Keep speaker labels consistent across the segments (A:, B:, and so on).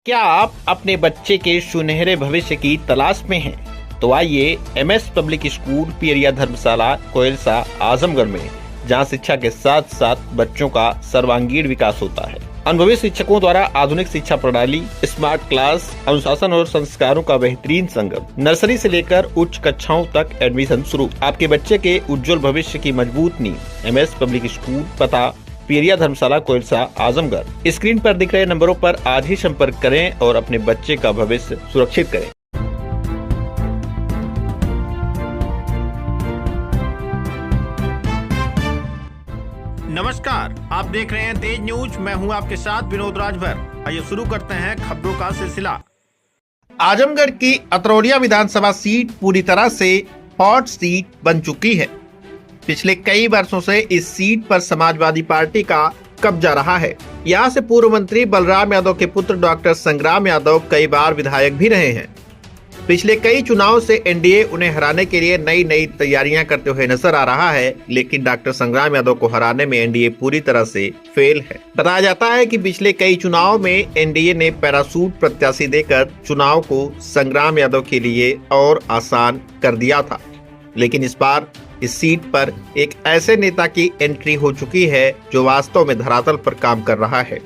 A: क्या आप अपने बच्चे के सुनहरे भविष्य की तलाश में हैं? तो आइए एमएस पब्लिक स्कूल पियरिया धर्मशाला कोयलसा आजमगढ़ में, जहां शिक्षा के साथ साथ बच्चों का सर्वांगीण विकास होता है। अनुभवी शिक्षकों द्वारा आधुनिक शिक्षा प्रणाली, स्मार्ट क्लास, अनुशासन और संस्कारों का बेहतरीन संगम। नर्सरी से लेकर उच्च कक्षाओं तक एडमिशन शुरू। आपके बच्चे के उज्जवल भविष्य की मजबूत नींव। एमएस पब्लिक स्कूल, पता पियरिया धर्मशाला कोयलसा आजमगढ़। स्क्रीन पर दिख रहे नंबरों पर आज ही संपर्क करें और अपने बच्चे का भविष्य सुरक्षित करें। नमस्कार, आप देख रहे हैं तेज न्यूज। मैं हूं आपके साथ विनोद राजभर। आइए शुरू करते हैं खबरों का सिलसिला। आजमगढ़ की अतरौलिया विधानसभा सीट पूरी तरह से हॉट सीट बन चुकी है। पिछले कई वर्षों से इस सीट पर समाजवादी पार्टी का कब्जा रहा है। यहाँ से पूर्व मंत्री बलराम यादव के पुत्र डॉक्टर संग्राम यादव कई बार विधायक भी रहे हैं। पिछले कई चुनाव से एनडीए उन्हें हराने के लिए नई नई तैयारियां करते हुए नजर आ रहा है, लेकिन डॉक्टर संग्राम यादव को हराने में एनडीए पूरी तरह से फेल है। बताया जाता है कि पिछले कई चुनाव में एनडीए ने पैरासूट प्रत्याशी देकर चुनाव को संग्राम यादव के लिए और आसान कर दिया था, लेकिन इस बार इस सीट पर एक ऐसे नेता की एंट्री हो चुकी है जो वास्तव में धरातल पर काम कर रहा है।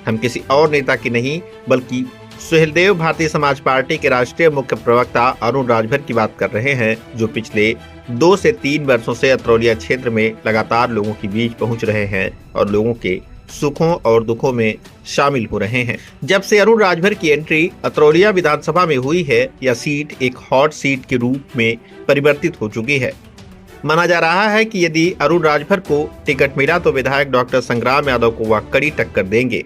A: हम किसी और नेता की नहीं बल्कि सुहेलदेव भारतीय समाज पार्टी के राष्ट्रीय मुख्य प्रवक्ता अरुण राजभर की बात कर रहे हैं, जो पिछले 2 से 3 वर्षों से अतरौलिया क्षेत्र में लगातार लोगों के बीच पहुंच रहे हैं और लोगों के सुखों और दुखों में शामिल हो रहे हैं। जब से अरुण राजभर की एंट्री अतरौलिया विधानसभा में हुई है, यह सीट एक हॉट सीट के रूप में परिवर्तित हो चुकी है। माना जा रहा है कि यदि अरुण राजभर को टिकट मिला तो विधायक डॉक्टर संग्राम यादव को वह कड़ी टक्कर देंगे।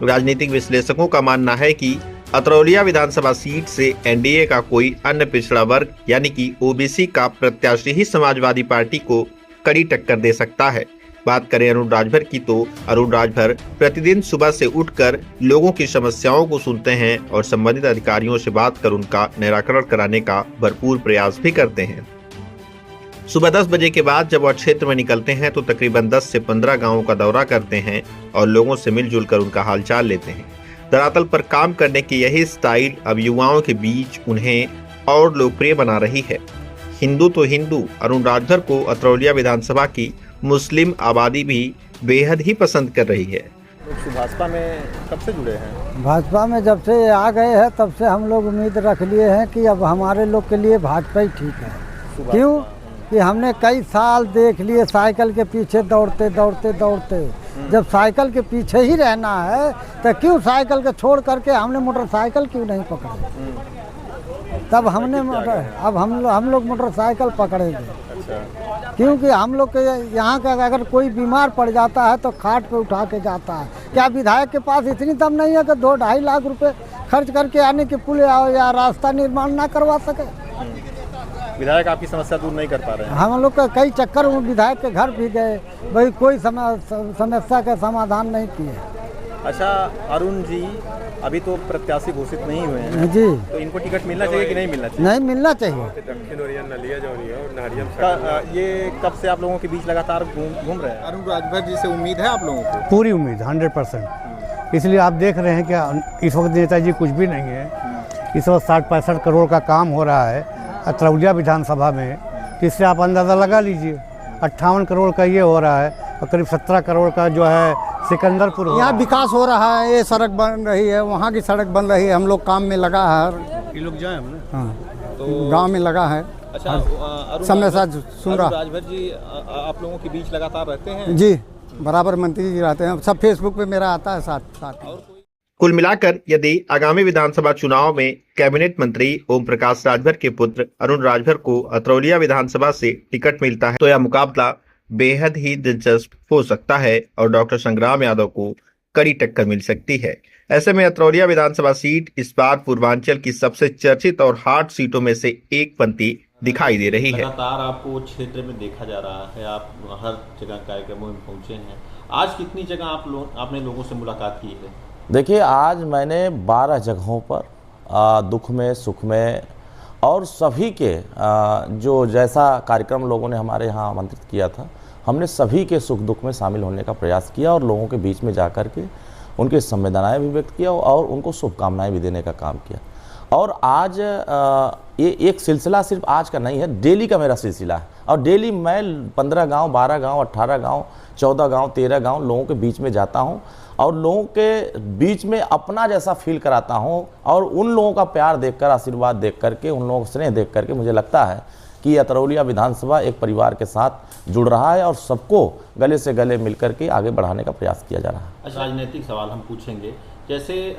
A: राजनीतिक विश्लेषकों का मानना है कि अतरौलिया विधानसभा सीट से एनडीए का कोई अन्य पिछड़ा वर्ग यानी कि ओबीसी का प्रत्याशी ही समाजवादी पार्टी को कड़ी टक्कर दे सकता है। बात करें अरुण राजभर की, तो अरुण राजभर प्रतिदिन सुबह से उठकर लोगों की समस्याओं को सुनते हैं और संबंधित अधिकारियों से बात कर उनका निराकरण कराने का भरपूर प्रयास भी करते हैं। सुबह 10 बजे के बाद जब वह क्षेत्र में निकलते हैं तो तकरीबन 10 से 15 गांवों का दौरा करते हैं और लोगों से मिलजुल कर उनका हालचाल लेते हैं। धरातल पर काम करने की यही स्टाइल अब युवाओं के बीच उन्हें और लोकप्रिय बना रही है। हिंदू तो हिंदू, अरुण राजभर को अतरौलिया विधानसभा की मुस्लिम आबादी भी बेहद ही पसंद कर रही है।
B: भाजपा में कब से जुड़े हैं?
C: भाजपा में जब से आ गए हैं तब से हम लोग उम्मीद रख लिए हैं कि अब हमारे लोग के लिए भाजपा ही ठीक है। क्यों कि हमने कई साल देख लिए साइकिल के पीछे दौड़ते दौड़ते दौड़ते। जब साइकिल के पीछे ही रहना है तो क्यों साइकिल के छोड़ करके हमने मोटरसाइकिल क्यों नहीं पकड़े? तब हमने अब हम लोग मोटरसाइकिल पकड़ेंगे। क्योंकि हम लोग के यहाँ का अगर कोई बीमार पड़ जाता है तो खाट पे उठा के जाता है। क्या विधायक के पास इतनी दम नहीं है कि 2-2.5 लाख रुपए खर्च करके आने के पुल या रास्ता निर्माण ना करवा सके?
B: विधायक आपकी समस्या दूर नहीं कर पा रहे हैं?
C: हम लोग का कई चक्कर विधायक के घर भी गए, भाई कोई समस्या का समाधान नहीं किए।
B: अच्छा, अरुण जी अभी तो प्रत्याशी घोषित नहीं हुए हैं
C: जी,
B: तो इनको टिकट मिलना चाहिए कि नहीं मिलना चाहिए?
C: नहीं मिलना चाहिए।
B: ये कब से आप लोगों के बीच लगातार घूम रहे हैं?
D: अरुण राजभर जी से उम्मीद है आप लोगों को?
E: पूरी उम्मीद 100%। इसलिए आप देख रहे हैं कि इस वक्त नेताजी कुछ भी नहीं है। इस वक्त 60-65 करोड़ का काम हो रहा है अतरौलिया विधानसभा में, इससे आप अंदाज़ा लगा लीजिए। 58 करोड़ का ये हो रहा है और करीब 17 करोड़ का जो है सिकंदरपुर
D: यहाँ विकास हो रहा है, ये सड़क बन रही है, वहाँ की सड़क बन रही है। हम लोग काम में लगा है,
B: ये लोग जाए हमने
D: तो गांव में लगा है।
B: अच्छा,
D: समय साथ सुन रहा।
B: राजभर जी आप लोगों के बीच लगातार रहते हैं?
D: जी, बराबर मंत्री जी रहते हैं, सब फेसबुक पे मेरा आता है साथ।
A: कुल मिलाकर यदि आगामी विधानसभा चुनाव में कैबिनेट मंत्री ओम प्रकाश राजभर के पुत्र अरुण राजभर को अतरौलिया विधानसभा से टिकट मिलता है तो यह मुकाबला बेहद ही दिलचस्प हो सकता है और डॉक्टर संग्राम यादव को कड़ी टक्कर मिल सकती है। ऐसे में अतरौलिया विधानसभा सीट इस बार पूर्वांचल की सबसे चर्चित और हॉट सीटों में से एक बनती दिखाई दे रही है।
F: लगातार आपको क्षेत्र में देखा जा रहा है, आप हर जगह कार्यक्रमों में पहुंचे हैं। आज कितनी जगह आपने लोगों से मुलाकात की है?
G: देखिए, आज मैंने 12 जगहों पर दुख में, सुख में और सभी के जो जैसा कार्यक्रम लोगों ने हमारे यहाँ आमंत्रित किया था, हमने सभी के सुख दुख में शामिल होने का प्रयास किया और लोगों के बीच में जा कर के उनकी संवेदनाएं भी व्यक्त किया और उनको शुभकामनाएं भी देने का काम किया। और आज ये एक सिलसिला सिर्फ आज का नहीं है, डेली का मेरा सिलसिला है। और डेली मैं 15 गांव, 12 गांव, 18 गांव, 14 गांव, 13 गांव लोगों के बीच में जाता हूं और लोगों के बीच में अपना जैसा फील कराता हूं। और उन लोगों का प्यार देखकर, आशीर्वाद देख करके, उन लोगों का स्नेह देख करके मुझे लगता है कि अतरौलिया विधानसभा एक परिवार के साथ जुड़ रहा है और सबको गले से गले मिलकर के आगे बढ़ाने का प्रयास किया जा रहा है।
F: अच्छा, राजनीतिक सवाल हम पूछेंगे। जैसे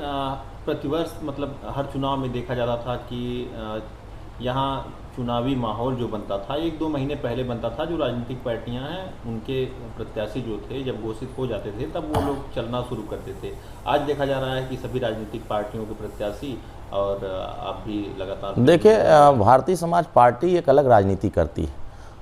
F: प्रतिवर्ष मतलब हर चुनाव में देखा जाता था कि यहाँ चुनावी माहौल जो बनता था 1-2 महीने पहले बनता था। जो राजनीतिक पार्टियां हैं उनके प्रत्याशी जो थे जब घोषित हो जाते थे तब वो लोग चलना शुरू करते थे। आज देखा जा रहा है कि सभी राजनीतिक पार्टियों के प्रत्याशी और आप भी लगातार
G: देखिए, भारतीय समाज पार्टी एक अलग राजनीति करती है।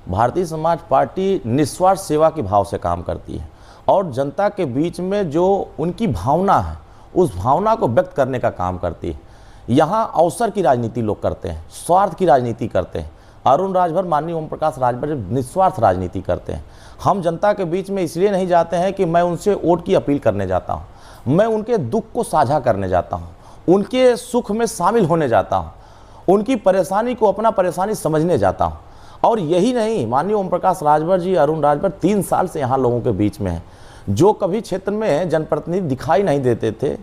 G: भारतीय समाज पार्टी निस्वार्थ सेवा के भाव से काम करती है और जनता के बीच में जो उनकी भावना है उस भावना को व्यक्त करने का काम करती है। यहाँ अवसर की राजनीति लोग करते हैं, स्वार्थ की राजनीति करते हैं। अरुण राजभर, माननीय ओम प्रकाश राजभर निस्वार्थ राजनीति करते हैं। हम जनता के बीच में इसलिए नहीं जाते हैं कि मैं उनसे वोट की अपील करने जाता हूँ, मैं उनके दुख को साझा करने जाता हूँ, उनके सुख में शामिल होने जाता हूँ, उनकी परेशानी को अपना परेशानी समझने जाता हूँ। और यही नहीं, माननीय ओम प्रकाश राजभर जी, अरुण राजभर 3 साल से यहाँ लोगों के बीच में हैं। जो कभी क्षेत्र में जनप्रतिनिधि दिखाई नहीं देते थे,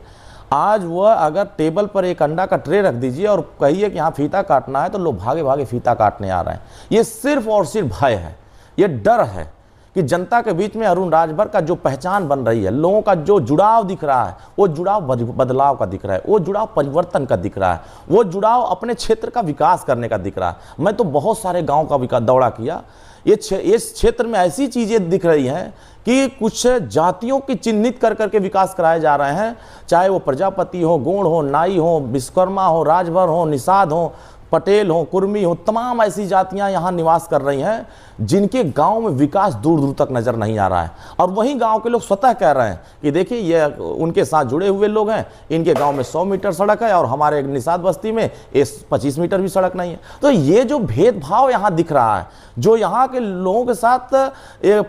G: आज वह अगर टेबल पर एक अंडा का ट्रे रख दीजिए और कहिए कि यहाँ फीता काटना है तो लोग भागे भागे फीता काटने आ रहे हैं। ये सिर्फ और सिर्फ भय है, ये डर है कि जनता के बीच में अरुण राजभर का जो पहचान बन रही है, लोगों का जो जुड़ाव दिख रहा है, वो जुड़ाव बदलाव का दिख रहा है, वो जुड़ाव परिवर्तन का दिख रहा है, वो जुड़ाव अपने क्षेत्र का विकास करने का दिख रहा है। मैं तो बहुत सारे गाँव का विकास दौरा किया। इस क्षेत्र में ऐसी चीज़ें दिख रही हैं कि कुछ जातियों की चिन्हित कर करके विकास कराए जा रहे हैं, चाहे वो प्रजापति हो, गोंड हो, नाई हो, विश्वकर्मा हो, राजभर हो, निषाद हो, पटेल हो, कुर्मी हो, तमाम ऐसी जातियां यहाँ निवास कर रही हैं जिनके गांव में विकास दूर दूर तक नज़र नहीं आ रहा है। और वहीं गांव के लोग स्वतः कह रहे हैं कि देखिए ये उनके साथ जुड़े हुए लोग हैं, इनके गांव में 100 मीटर सड़क है और हमारे निषाद बस्ती में 25 मीटर भी सड़क नहीं है। तो ये जो भेदभाव यहाँ दिख रहा है, जो यहाँ के लोगों के साथ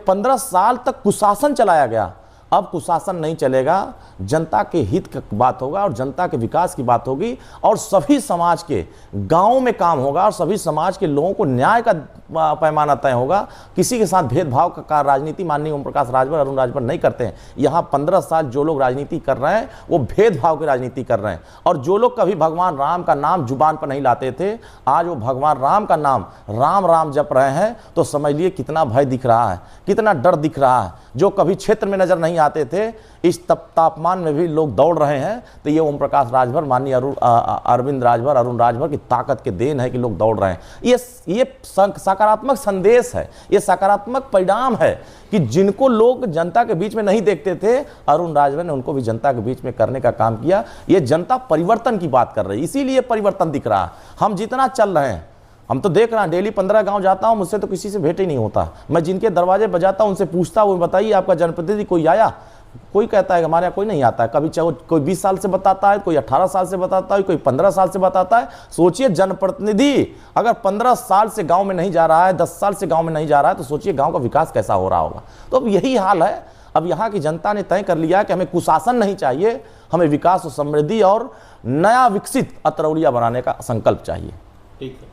G: 15 साल तक कुशासन चलाया गया, अब कुशासन नहीं चलेगा। जनता के हित की बात होगा और जनता के विकास की बात होगी और सभी समाज के गांवों में काम होगा और सभी समाज के लोगों को न्याय का पैमाना तय होगा। किसी के साथ भेदभाव का राजनीति माननीय ओम प्रकाश राजभर, अरुण राजभर नहीं करते हैं। यहाँ 15 साल जो लोग राजनीति कर रहे हैं वो भेदभाव की राजनीति कर रहे हैं। और जो लोग कभी भगवान राम का नाम जुबान पर नहीं लाते थे, आज वो भगवान राम का नाम राम राम जप रहे हैं। तो समझ लिए कितना भय दिख रहा है, कितना डर दिख रहा है। जो कभी क्षेत्र में नजर नहीं आते थे, इस तापमान में भी लोग दौड़ रहे हैं। तो ये ओम प्रकाश राजभर, माननीय अरविंद राजभर, अरुण राजभर की ताकत के देन है कि लोग दौड़ रहे हैं। ये सकारात्मक संदेश है, ये सकारात्मक परिणाम है कि जिनको लोग जनता के बीच में नहीं देखते थे, अरुण राजभर ने उनको भी जनता के बीच में करने का काम किया। ये जनता परिवर्तन की बात कर रही है, इसीलिए परिवर्तन दिख रहा है। हम जितना चल रहे हैं, हम तो देख रहे हैं, डेली 15 गांव जाता हूं, मुझसे तो किसी से भेंट ही नहीं होता। मैं जिनके दरवाजे बजाता हूं उनसे पूछता हूं, बताइए आपका जनप्रतिनिधि कोई आया? कोई कहता है हमारे यहाँ कोई नहीं आता है। कभी चाहे कोई 20 साल से बताता है, कोई 18 साल से बताता है, कोई 15 साल से बताता है। सोचिए, जनप्रतिनिधि अगर 15 साल से गांव में नहीं जा रहा है, 10 साल से गांव में नहीं जा रहा है, तो सोचिए गांव का विकास कैसा हो रहा होगा। तो अब यही हाल है। अब यहाँ की जनता ने तय कर लिया कि हमें कुशासन नहीं चाहिए, हमें विकास और समृद्धि और नया विकसित अतरौलिया बनाने का संकल्प चाहिए।
F: ठीक है।